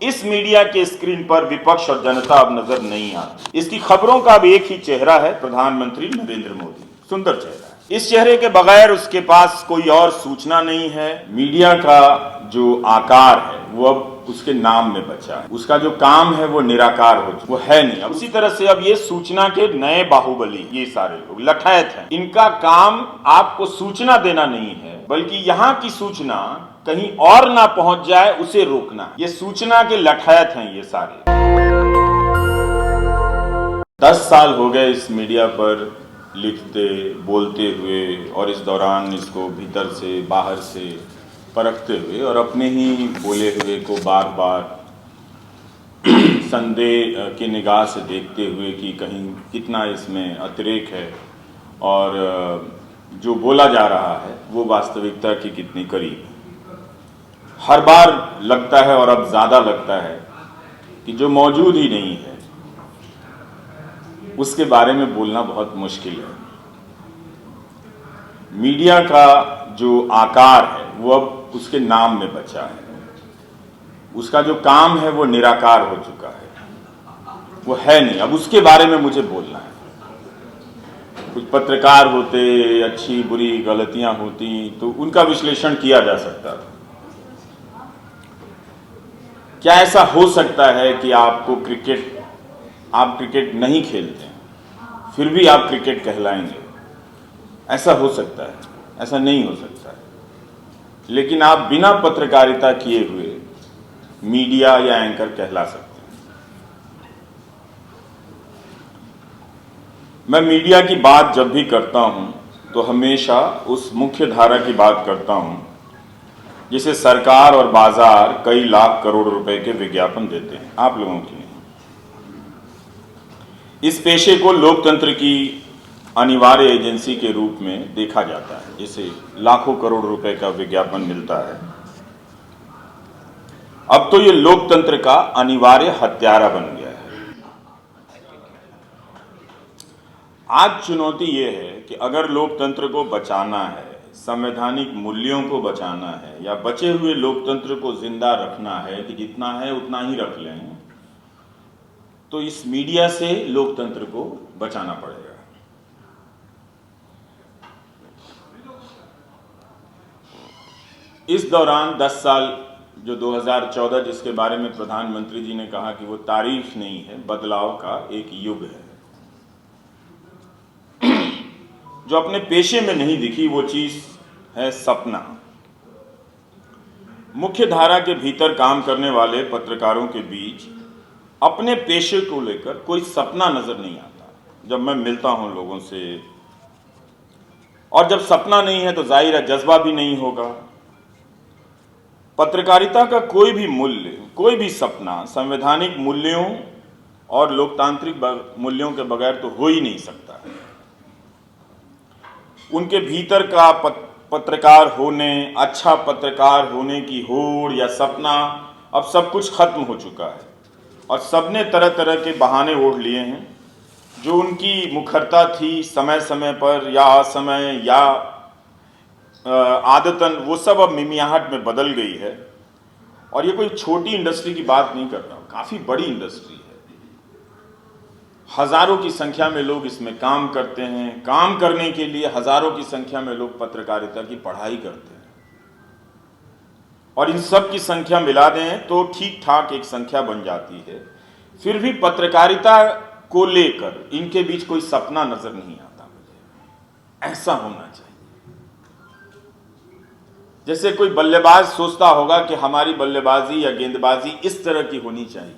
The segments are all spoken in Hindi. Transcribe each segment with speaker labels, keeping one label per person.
Speaker 1: इस मीडिया के स्क्रीन पर विपक्ष और जनता अब नजर नहीं आती। इसकी खबरों का अब एक ही चेहरा है, प्रधानमंत्री नरेंद्र मोदी। सुंदर चेहरा है। इस चेहरे के बगैर उसके पास कोई और सूचना नहीं है। मीडिया का जो आकार है वो अब उसके नाम में बचा है। उसका जो काम है वो निराकार हो चुका, वो है नहीं। अब उसी तरह से अब ये सूचना के नए बाहुबली, ये सारे लोग लठायत हैं। इनका काम आपको सूचना देना नहीं है, बल्कि यहाँ की सूचना कहीं और ना पहुंच जाए उसे रोकना। ये सूचना के लठायत हैं ये सारे। 10 साल हो गए इस मीडिया पर लिखते बोलते हुए, और इस दौरान इसको भीतर से बाहर से परखते हुए और अपने ही बोले हुए को बार बार संदेह की निगाह से देखते हुए कि कहीं कितना इसमें अतिरेक है और जो बोला जा रहा है वो वास्तविकता की कितनी करीब है। हर बार लगता है, और अब ज्यादा लगता है, कि जो मौजूद ही नहीं है उसके बारे में बोलना बहुत मुश्किल है। मीडिया का जो आकार है वो अब उसके नाम में बचा है। उसका जो काम है वो निराकार हो चुका है, वो है नहीं। अब उसके बारे में मुझे बोलना है। कुछ पत्रकार होते, अच्छी बुरी गलतियां होती तो उनका विश्लेषण किया जा सकता था। क्या ऐसा हो सकता है कि आप क्रिकेट नहीं खेलते हैं फिर भी आप क्रिकेट कहलाएंगे? ऐसा हो सकता है? ऐसा नहीं हो सकता है। लेकिन आप बिना पत्रकारिता किए हुए मीडिया या एंकर कहला सकते हैं। मैं मीडिया की बात जब भी करता हूं तो हमेशा उस मुख्य धारा की बात करता हूं जिसे सरकार और बाजार कई लाख करोड़ रुपए के विज्ञापन देते हैं आप लोगों के लिए। इस पेशे को लोकतंत्र की अनिवार्य एजेंसी के रूप में देखा जाता है, जिसे लाखों करोड़ रुपए का विज्ञापन मिलता है। अब तो ये लोकतंत्र का अनिवार्य हत्यारा बन गया है। आज चुनौती ये है कि अगर लोकतंत्र को बचाना है, संवैधानिक मूल्यों को बचाना है, या बचे हुए लोकतंत्र को जिंदा रखना है कि जितना है उतना ही रख लें, तो इस मीडिया से लोकतंत्र को बचाना पड़ेगा। इस दौरान 10 साल, जो 2014 जिसके बारे में प्रधानमंत्री जी ने कहा कि वो तारीख नहीं है, बदलाव का एक युग है। जो अपने पेशे में नहीं दिखी वो चीज है सपना। मुख्य धारा के भीतर काम करने वाले पत्रकारों के बीच अपने पेशे को लेकर कोई सपना नजर नहीं आता। जब मैं मिलता हूं लोगों से, और जब सपना नहीं है तो जाहिर है जज्बा भी नहीं होगा। पत्रकारिता का कोई भी मूल्य, कोई भी सपना संवैधानिक मूल्यों और लोकतांत्रिक मूल्यों के बगैर तो हो ही नहीं सकता। उनके भीतर का पत्रकार होने, अच्छा पत्रकार होने की होड़ या सपना, अब सब कुछ खत्म हो चुका है और सबने तरह तरह के बहाने ओढ़ लिए हैं। जो उनकी मुखरता थी समय समय पर या असमय या आदतन, वो सब अब मिमियाहट में बदल गई है। और ये कोई छोटी इंडस्ट्री की बात नहीं कर रहा हूं, काफी बड़ी इंडस्ट्री है। हजारों की संख्या में लोग इसमें काम करते हैं। काम करने के लिए हजारों की संख्या में लोग पत्रकारिता की पढ़ाई करते हैं, और इन सब की संख्या मिला दें तो ठीक ठाक एक संख्या बन जाती है। फिर भी पत्रकारिता को लेकर इनके बीच कोई सपना नजर नहीं आता मुझे। ऐसा होना चाहिए जैसे कोई बल्लेबाज सोचता होगा कि हमारी बल्लेबाजी या गेंदबाजी इस तरह की होनी चाहिए,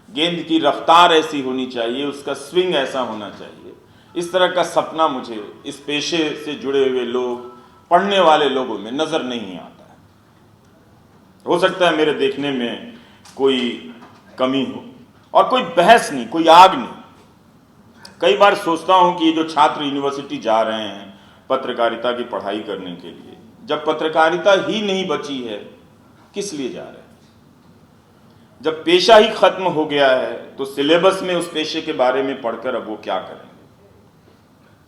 Speaker 1: गेंद की रफ्तार ऐसी होनी चाहिए, उसका स्विंग ऐसा होना चाहिए। इस तरह का सपना मुझे इस पेशे से जुड़े हुए लोग, पढ़ने वाले लोगों में नजर नहीं आता है। हो सकता है मेरे देखने में कोई कमी हो, और कोई बहस नहीं, कोई आग नहीं। कई बार सोचता हूं कि ये जो छात्र यूनिवर्सिटी जा रहे हैं पत्रकारिता की पढ़ाई करने के लिए, जब पत्रकारिता ही नहीं बची है किस लिए जा रहे हैं? जब पेशा ही खत्म हो गया है तो सिलेबस में उस पेशे के बारे में पढ़कर अब वो क्या करेंगे?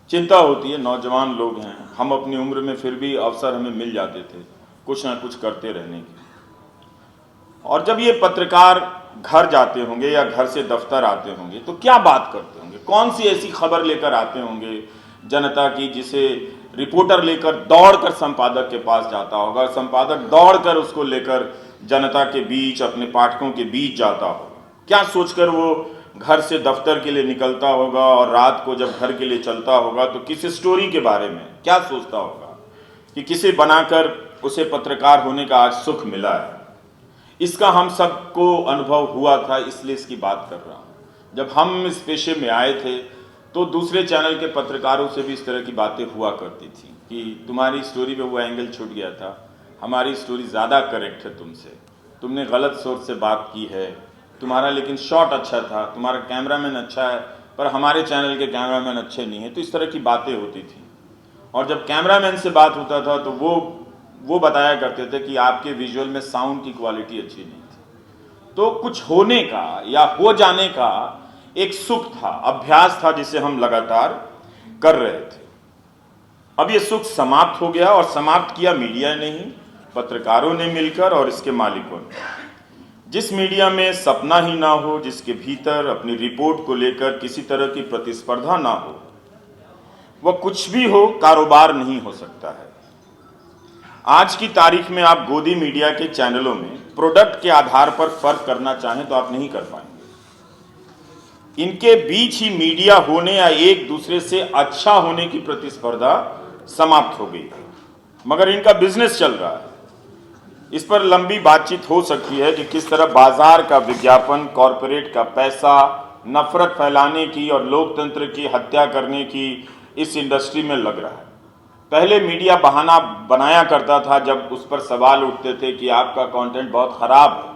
Speaker 1: चिंता होती है। नौजवान लोग हैं, हम अपनी उम्र में फिर भी अवसर हमें मिल जाते थे कुछ ना कुछ करते रहने के। और जब ये पत्रकार घर जाते होंगे या घर से दफ्तर आते होंगे तो क्या बात करते होंगे, कौन सी ऐसी खबर लेकर आते होंगे जनता की जिसे रिपोर्टर लेकर दौड़कर संपादक के पास जाता होगा, संपादक दौड़कर उसको लेकर जनता के बीच, अपने पाठकों के बीच जाता होगा। क्या सोचकर वो घर से दफ्तर के लिए निकलता होगा और रात को जब घर के लिए चलता होगा तो किस स्टोरी के बारे में क्या सोचता होगा कि किसे बनाकर उसे पत्रकार होने का आज सुख मिला है। इसका हम सबको अनुभव हुआ था, इसलिए इसकी बात कर रहा हूँ। जब हम इस पेशे में आए थे तो दूसरे चैनल के पत्रकारों से भी इस तरह की बातें हुआ करती थी कि तुम्हारी स्टोरी में वो एंगल छूट गया था, हमारी स्टोरी ज़्यादा करेक्ट है तुमसे, तुमने गलत सोर्स से बात की है, तुम्हारा लेकिन शॉट अच्छा था, तुम्हारा कैमरामैन अच्छा है पर हमारे चैनल के कैमरामैन अच्छे नहीं हैं। तो इस तरह की बातें होती थी। और जब कैमरामैन से बात होता था तो वो बताया करते थे कि आपके विजुअल में साउंड की क्वालिटी अच्छी नहीं थी। तो कुछ होने का या हो जाने का एक सुख था, अभ्यास था जिसे हम लगातार कर रहे थे। अब ये सुख समाप्त हो गया और समाप्त किया मीडिया ने ही, पत्रकारों ने मिलकर और इसके मालिकों ने। जिस मीडिया में सपना ही ना हो, जिसके भीतर अपनी रिपोर्ट को लेकर किसी तरह की प्रतिस्पर्धा ना हो, वह कुछ भी हो, कारोबार नहीं हो सकता है। आज की तारीख में आप गोदी मीडिया के चैनलों में प्रोडक्ट के आधार पर फर्क करना चाहें तो आप नहीं कर पाएंगे। इनके बीच ही मीडिया होने या एक दूसरे से अच्छा होने की प्रतिस्पर्धा समाप्त हो गई है, मगर इनका बिजनेस चल रहा है। इस पर लंबी बातचीत हो सकती है कि किस तरह बाजार का विज्ञापन, कॉरपोरेट का पैसा, नफरत फैलाने की और लोकतंत्र की हत्या करने की इस इंडस्ट्री में लग रहा है। पहले मीडिया बहाना बनाया करता था जब उस पर सवाल उठते थे कि आपका कंटेंट बहुत खराब है,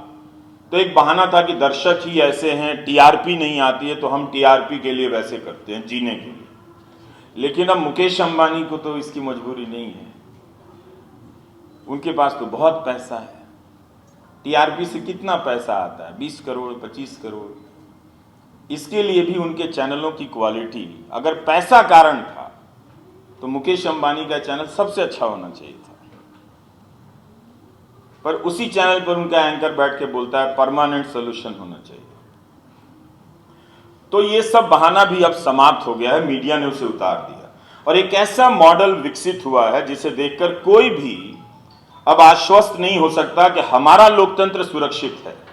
Speaker 1: तो एक बहाना था कि दर्शक ही ऐसे हैं, टीआरपी नहीं आती है तो हम टीआरपी के लिए वैसे करते हैं, जीने के लिए। लेकिन अब मुकेश अंबानी को तो इसकी मजबूरी नहीं है, उनके पास तो बहुत पैसा है। टीआरपी से कितना पैसा आता है, 20 करोड़ 25 करोड़। इसके लिए भी उनके चैनलों की क्वालिटी, अगर पैसा कारण था तो मुकेश अंबानी का चैनल सबसे अच्छा होना चाहिए था, पर उसी चैनल पर उनका एंकर बैठ के बोलता है परमानेंट सोल्यूशन होना चाहिए। तो ये सब बहाना भी अब समाप्त हो गया है, मीडिया ने उसे उतार दिया और एक ऐसा मॉडल विकसित हुआ है जिसे देखकर कोई भी अब आश्वस्त नहीं हो सकता कि हमारा लोकतंत्र सुरक्षित है।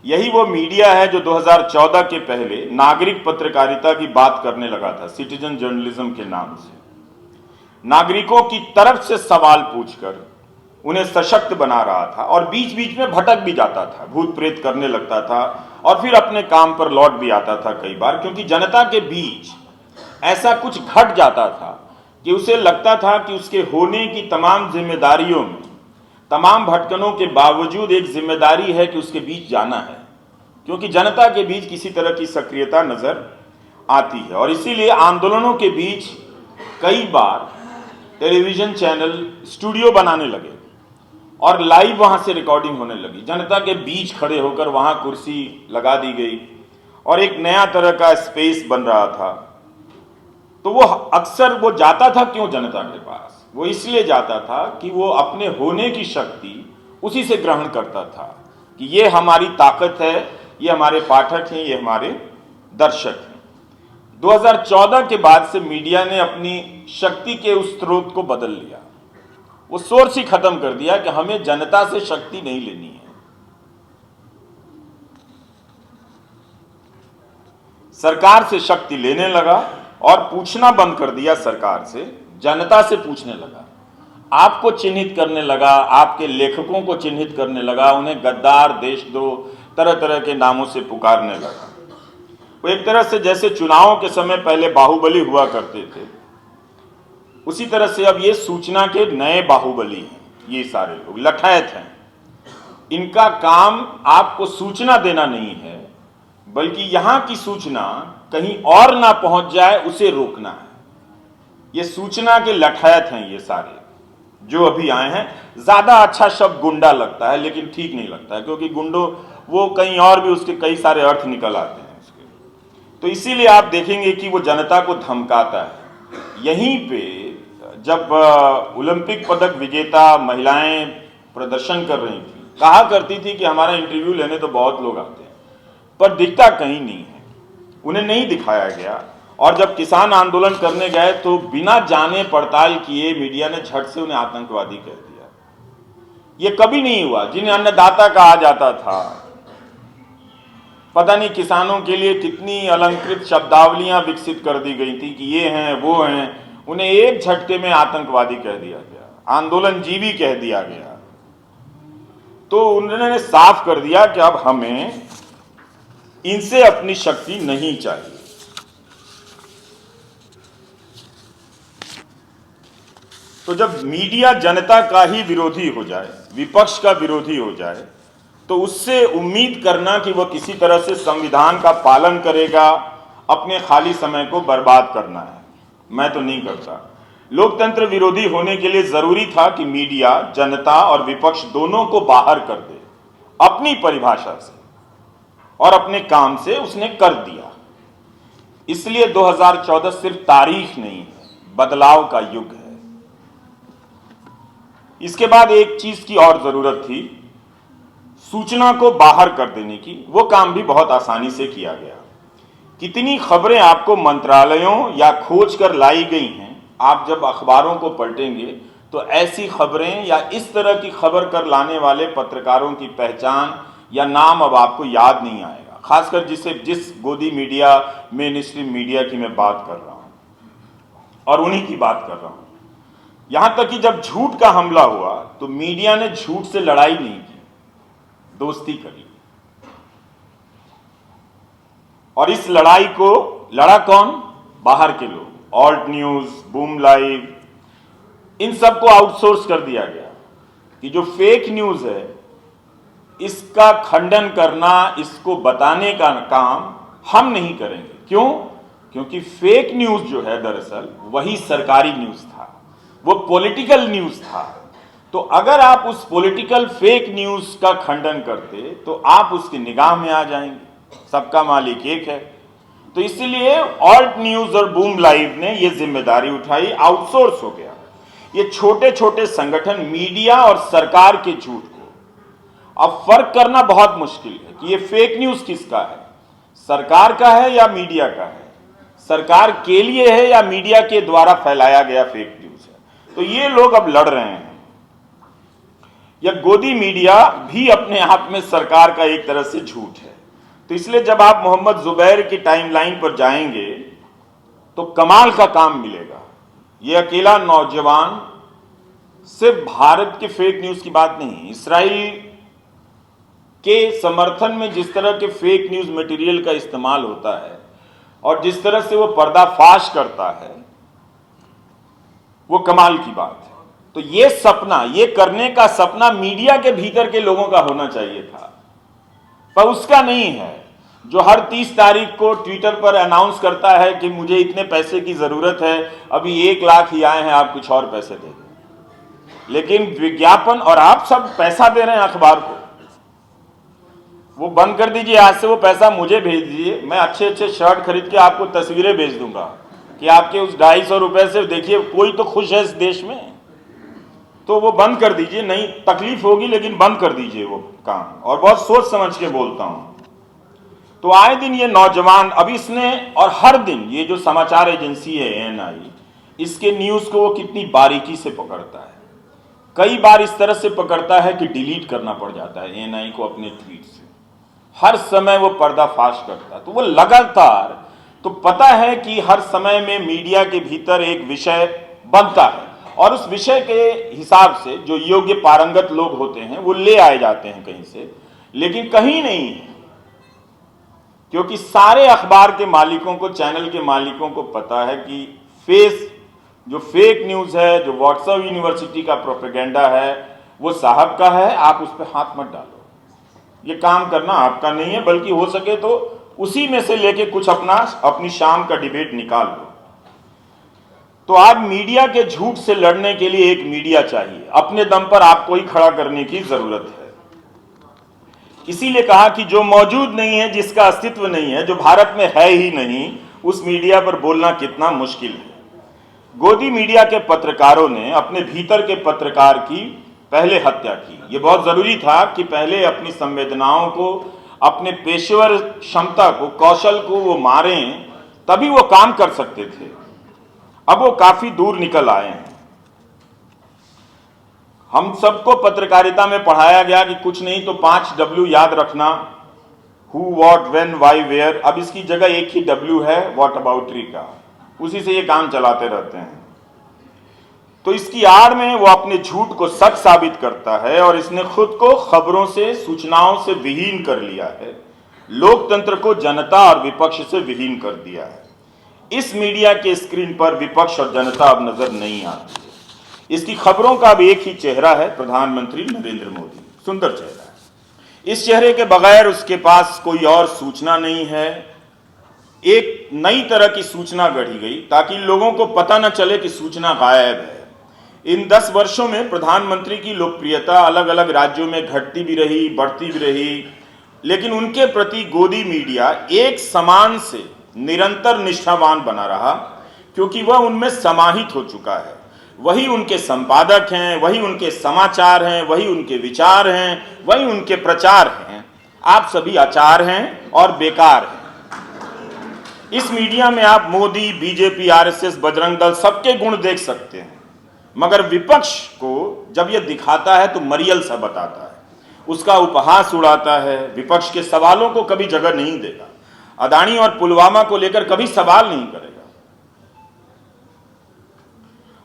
Speaker 1: यही वो मीडिया है जो 2014 के पहले नागरिक पत्रकारिता की बात करने लगा था, सिटीजन जर्नलिज्म के नाम से। नागरिकों की तरफ से सवाल पूछकर उन्हें सशक्त बना रहा था और बीच बीच में भटक भी जाता था, भूत प्रेत करने लगता था और फिर अपने काम पर लौट भी आता था कई बार, क्योंकि जनता के बीच ऐसा कुछ घट जाता था कि उसे लगता था कि उसके होने की तमाम जिम्मेदारियों में, तमाम भटकनों के बावजूद एक जिम्मेदारी है कि उसके बीच जाना है, क्योंकि जनता के बीच किसी तरह की सक्रियता नजर आती है। और इसीलिए आंदोलनों के बीच कई बार टेलीविजन चैनल स्टूडियो बनाने लगे और लाइव वहां से रिकॉर्डिंग होने लगी। जनता के बीच खड़े होकर वहां कुर्सी लगा दी गई और एक नया तरह का स्पेस बन रहा था। तो वो अक्सर वो जाता था क्यों जनता के पास? वो इसलिए जाता था कि वो अपने होने की शक्ति उसी से ग्रहण करता था कि ये हमारी ताकत है, ये हमारे पाठक हैं, ये हमारे दर्शक हैं। 2014 के बाद से मीडिया ने अपनी शक्ति के उस स्रोत को बदल लिया, वो सोर्स ही खत्म कर दिया कि हमें जनता से शक्ति नहीं लेनी है। सरकार से शक्ति लेने लगा और पूछना बंद कर दिया सरकार से, जनता से पूछने लगा, आपको चिन्हित करने लगा, आपके लेखकों को चिन्हित करने लगा, उन्हें गद्दार, देशद्रोह, तरह तरह के नामों से पुकारने लगा। वो एक तरह से जैसे चुनावों के समय पहले बाहुबली हुआ करते थे, उसी तरह से अब ये सूचना के नए बाहुबली हैं। ये सारे लोग लठायत हैं, इनका काम आपको सूचना देना नहीं है, बल्कि यहां की सूचना कहीं और ना पहुंच जाए उसे रोकना है। ये सूचना के लठायत हैं ये सारे जो अभी आए हैं। ज्यादा अच्छा शब्द गुंडा लगता है, लेकिन ठीक नहीं लगता है, क्योंकि गुंडो वो कहीं और भी उसके कई सारे अर्थ निकल आते हैं उसके। तो इसीलिए आप देखेंगे कि वो जनता को धमकाता है। यहीं पे जब ओलंपिक पदक विजेता महिलाएं प्रदर्शन कर रही थी कहा करती थी कि हमारा इंटरव्यू लेने तो बहुत लोग आते हैं, पर दिखता कहीं नहीं है, उन्हें नहीं दिखाया गया। और जब किसान आंदोलन करने गए तो बिना जाने पड़ताल किए मीडिया ने झट से उन्हें आतंकवादी कह दिया। यह कभी नहीं हुआ। जिन्हें अन्नदाता कहा जाता था, पता नहीं किसानों के लिए कितनी अलंकृत शब्दावलियां विकसित कर दी गई थी कि ये हैं वो हैं, उन्हें एक झटके में आतंकवादी कह दिया गया, आंदोलन जीवी कह दिया गया। तो उन्होंने साफ कर दिया कि अब हमें इनसे अपनी शक्ति नहीं चाहिए। तो जब मीडिया जनता का ही विरोधी हो जाए, विपक्ष का विरोधी हो जाए, तो उससे उम्मीद करना कि वह किसी तरह से संविधान का पालन करेगा, अपने खाली समय को बर्बाद करना है, मैं तो नहीं करता। लोकतंत्र विरोधी होने के लिए जरूरी था कि मीडिया जनता और विपक्ष दोनों को बाहर कर दे अपनी परिभाषा से, और अपने काम से उसने कर दिया। इसलिए 2014 सिर्फ तारीख नहीं है, बदलाव का युग है। इसके बाद एक चीज की और जरूरत थी, सूचना को बाहर कर देने की। वो काम भी बहुत आसानी से किया गया। कितनी खबरें आपको मंत्रालयों या खोज कर लाई गई हैं, आप जब अखबारों को पलटेंगे तो ऐसी खबरें या इस तरह की खबर कर लाने वाले पत्रकारों की पहचान या नाम अब आपको याद नहीं आएगा। खासकर जिस गोदी मीडिया, मेन स्ट्रीम मीडिया की मैं बात कर रहा हूं, और उन्हीं की बात कर रहा हूं। यहां तक कि जब झूठ का हमला हुआ तो मीडिया ने झूठ से लड़ाई नहीं की, दोस्ती करी। और इस लड़ाई को लड़ा कौन? बाहर के लोग। ऑल्ट न्यूज, बूम लाइव, इन सबको आउटसोर्स कर दिया गया कि जो फेक न्यूज है इसका खंडन करना, इसको बताने का काम हम नहीं करेंगे। क्यों? क्योंकि फेक न्यूज जो है दरअसल वही सरकारी न्यूज था, वो पॉलिटिकल न्यूज था। तो अगर आप उस पॉलिटिकल फेक न्यूज का खंडन करते तो आप उसकी निगाह में आ जाएंगे। सबका मालिक एक है। तो इसलिए ऑल्ट न्यूज और बूम लाइव ने यह जिम्मेदारी उठाई, आउटसोर्स हो गया। ये छोटे छोटे संगठन मीडिया और सरकार के झूठ को अब फर्क करना बहुत मुश्किल है कि ये फेक न्यूज किसका है, सरकार का है या मीडिया का है, सरकार के लिए है या मीडिया के द्वारा फैलाया गया फेक न्यूज है। तो ये लोग अब लड़ रहे हैं। यह गोदी मीडिया भी अपने आप में सरकार का एक तरह से झूठ है। तो इसलिए जब आप मोहम्मद जुबैर की टाइमलाइन पर जाएंगे तो कमाल का काम मिलेगा। यह अकेला नौजवान सिर्फ भारत के फेक न्यूज की बात नहीं, इसराइल के समर्थन में जिस तरह के फेक न्यूज मटेरियल का इस्तेमाल होता है और जिस तरह से वो पर्दाफाश करता है, वो कमाल की बात है। तो ये सपना, ये करने का सपना मीडिया के भीतर के लोगों का होना चाहिए था, पर उसका नहीं है। जो हर 30 तारीख को ट्विटर पर अनाउंस करता है कि मुझे इतने पैसे की जरूरत है, अभी 1 लाख ही आए हैं, आप कुछ और पैसे दे दें। लेकिन विज्ञापन, और आप सब पैसा दे रहे हैं अखबार को, वो बंद कर दीजिए। आज से वो पैसा मुझे भेज दीजिए, मैं अच्छे अच्छे शर्ट खरीद के आपको तस्वीरें भेज दूंगा कि आपके उस 250 रुपए से देखिए कोई तो खुश है इस देश में। तो वो बंद कर दीजिए, नहीं तकलीफ होगी लेकिन बंद कर दीजिए वो काम। और बहुत सोच समझ के बोलता हूं। तो आए दिन ये नौजवान, अब इसने, और हर दिन ये जो समाचार एजेंसी है ANI, इसके न्यूज को वो कितनी बारीकी से पकड़ता है। कई बार इस तरह से पकड़ता है कि डिलीट करना पड़ जाता है ANI को अपने ट्वीट से। हर समय वो पर्दाफाश करता है। तो वो लगातार, तो पता है कि हर समय में मीडिया के भीतर एक विषय बनता है और उस विषय के हिसाब से जो योग्य पारंगत लोग होते हैं वो ले आए जाते हैं कहीं से, लेकिन कहीं नहीं है। क्योंकि सारे अखबार के मालिकों को, चैनल के मालिकों को पता है कि जो फेक न्यूज है, जो व्हाट्सएप यूनिवर्सिटी का प्रोपेगेंडा है, वो साहब का है, आप उस पर हाथ मत डालो। ये काम करना आपका नहीं है, बल्कि हो सके तो उसी में से लेके कुछ अपनी शाम का डिबेट निकाल लो। तो आज मीडिया के झूठ से लड़ने के लिए एक मीडिया चाहिए, अपने दम पर आपको ही खड़ा करने की जरूरत है। इसीलिए कहा कि जो मौजूद नहीं है, जिसका अस्तित्व नहीं है, जो भारत में है ही नहीं, उस मीडिया पर बोलना कितना मुश्किल है। गोदी मीडिया के पत्रकारों ने अपने भीतर के पत्रकार की पहले हत्या की। ये बहुत जरूरी था कि पहले अपनी संवेदनाओं को, अपने पेशेवर क्षमता को, कौशल को वो मारें, तभी वो काम कर सकते थे। अब वो काफी दूर निकल आए हैं। हम सबको पत्रकारिता में पढ़ाया गया कि कुछ नहीं तो 5 W याद रखना, who, what, when, why, where. अब इसकी जगह एक ही W है, व्हाट अबाउटरी का। उसी से ये काम चलाते रहते हैं। तो इसकी आड़ में वो अपने झूठ को सच साबित करता है और इसने खुद को खबरों से, सूचनाओं से विहीन कर लिया है। लोकतंत्र को जनता और विपक्ष से विहीन कर दिया है। इस मीडिया के स्क्रीन पर विपक्ष और जनता अब नजर नहीं आती है। इसकी खबरों का अब एक ही चेहरा है, प्रधानमंत्री नरेंद्र मोदी। सुंदर चेहरा है। इस चेहरे के बगैर उसके पास कोई और सूचना नहीं है। एक नई तरह की सूचना गढ़ी गई ताकि लोगों को पता न चले कि सूचना गायब है। इन 10 वर्षों में प्रधानमंत्री की लोकप्रियता अलग अलग राज्यों में घटती भी रही, बढ़ती भी रही, लेकिन उनके प्रति गोदी मीडिया एक समान से निरंतर निष्ठावान बना रहा, क्योंकि वह उनमें समाहित हो चुका है। वही उनके संपादक हैं, वही उनके समाचार हैं, वही उनके विचार हैं, वही उनके प्रचार हैं। आप सभी आचार हैं और बेकार हैं। इस मीडिया में आप मोदी, बीजेपी, आरएसएस, बजरंग दल सबके गुण देख सकते हैं, मगर विपक्ष को जब यह दिखाता है तो मरियल सा बताता है, उसका उपहास उड़ाता है, विपक्ष के सवालों को कभी जगह नहीं देगा, अदानी और पुलवामा को लेकर कभी सवाल नहीं करेगा।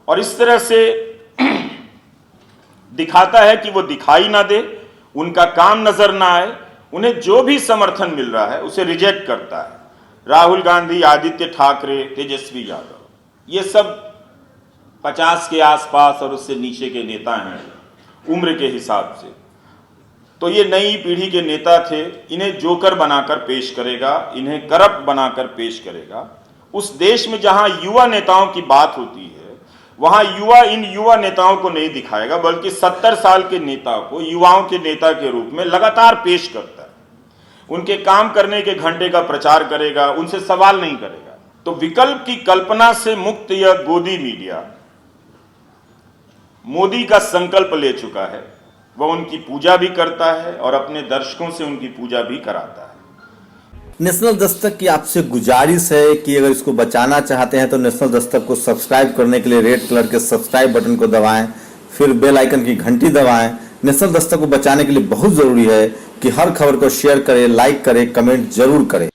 Speaker 1: और इस तरह से दिखाता है कि वो दिखाई ना दे, उनका काम नजर ना आए, उन्हें जो भी समर्थन मिल रहा है उसे रिजेक्ट करता है। राहुल गांधी, आदित्य ठाकरे, तेजस्वी यादव, ये सब 50 के आसपास और उससे नीचे के नेता हैं उम्र के हिसाब से। तो ये नई पीढ़ी के नेता थे। इन्हें जोकर बनाकर पेश करेगा, इन्हें करप्ट बनाकर पेश करेगा। उस देश में जहां युवा नेताओं की बात होती है, वहां युवा इन युवा नेताओं को नहीं दिखाएगा, बल्कि 70 साल के नेता को युवाओं के नेता के रूप में लगातार पेश करता है। उनके काम करने के घंटे का प्रचार करेगा, उनसे सवाल नहीं करेगा। तो विकल्प की कल्पना से मुक्त यह गोदी मीडिया मोदी का संकल्प ले चुका है। वह उनकी पूजा भी करता है और अपने दर्शकों से उनकी पूजा भी कराता है।
Speaker 2: नेशनल दस्तक की आपसे गुजारिश है कि अगर इसको बचाना चाहते हैं तो नेशनल दस्तक को सब्सक्राइब करने के लिए रेड कलर के सब्सक्राइब बटन को दबाएं, फिर बेल आइकन की घंटी दबाएं। नेशनल दस्तक को बचाने के लिए बहुत जरूरी है कि हर खबर को शेयर करें, लाइक करें, कमेंट जरूर करें।